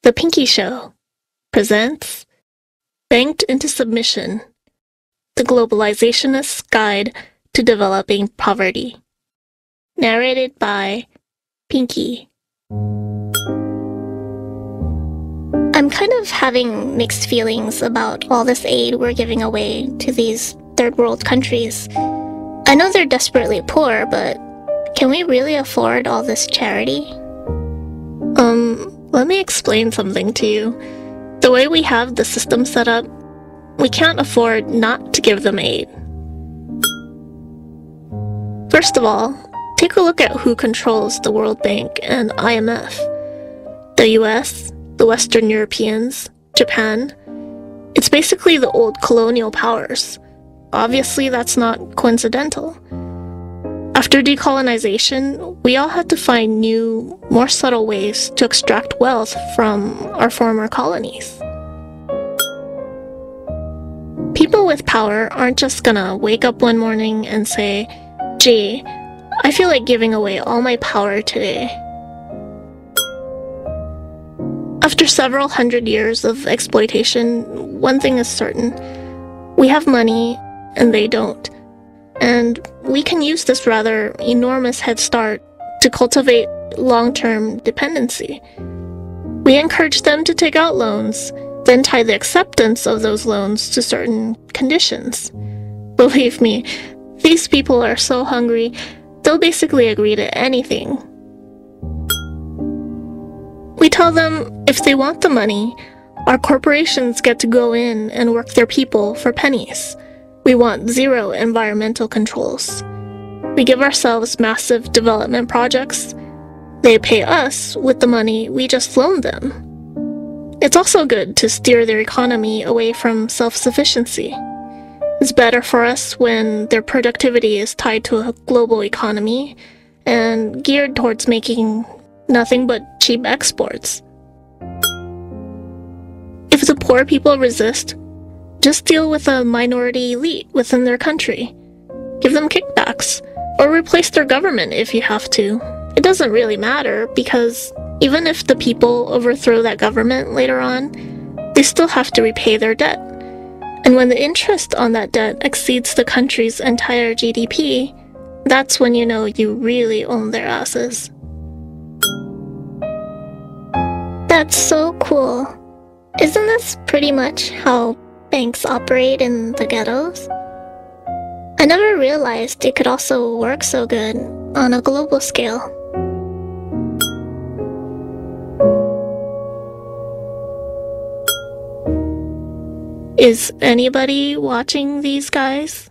The Pinky Show presents Banked into Submission, the Globalizationist's Guide to Developing Poverty. Narrated by Pinky. I'm kind of having mixed feelings about all this aid we're giving away to these third world countries. I know they're desperately poor, but can we really afford all this charity? Let me explain something to you. The way we have the system set up, we can't afford not to give them aid. First of all, take a look at who controls the World Bank and IMF. The US, the Western Europeans, Japan. It's basically the old colonial powers. Obviously, that's not coincidental. After decolonization, we all had to find new, more subtle ways to extract wealth from our former colonies. People with power aren't just gonna wake up one morning and say, "Gee, I feel like giving away all my power today." After several hundred years of exploitation, one thing is certain. We have money, and they don't. And we can use this rather enormous head start to cultivate long-term dependency. We encourage them to take out loans, then tie the acceptance of those loans to certain conditions. Believe me, these people are so hungry, they'll basically agree to anything. We tell them if they want the money, our corporations get to go in and work their people for pennies. We want zero environmental controls. We give ourselves massive development projects. They pay us with the money we just loaned them. It's also good to steer their economy away from self-sufficiency. It's better for us when their productivity is tied to a global economy and geared towards making nothing but cheap exports. If the poor people resist, just deal with a minority elite within their country. Give them kickbacks, or replace their government if you have to. It doesn't really matter, because even if the people overthrow that government later on, they still have to repay their debt. And when the interest on that debt exceeds the country's entire GDP, that's when you know you really own their asses. That's so cool. Isn't this pretty much how banks operate in the ghettos? I never realized it could also work so good on a global scale. Is anybody watching these guys?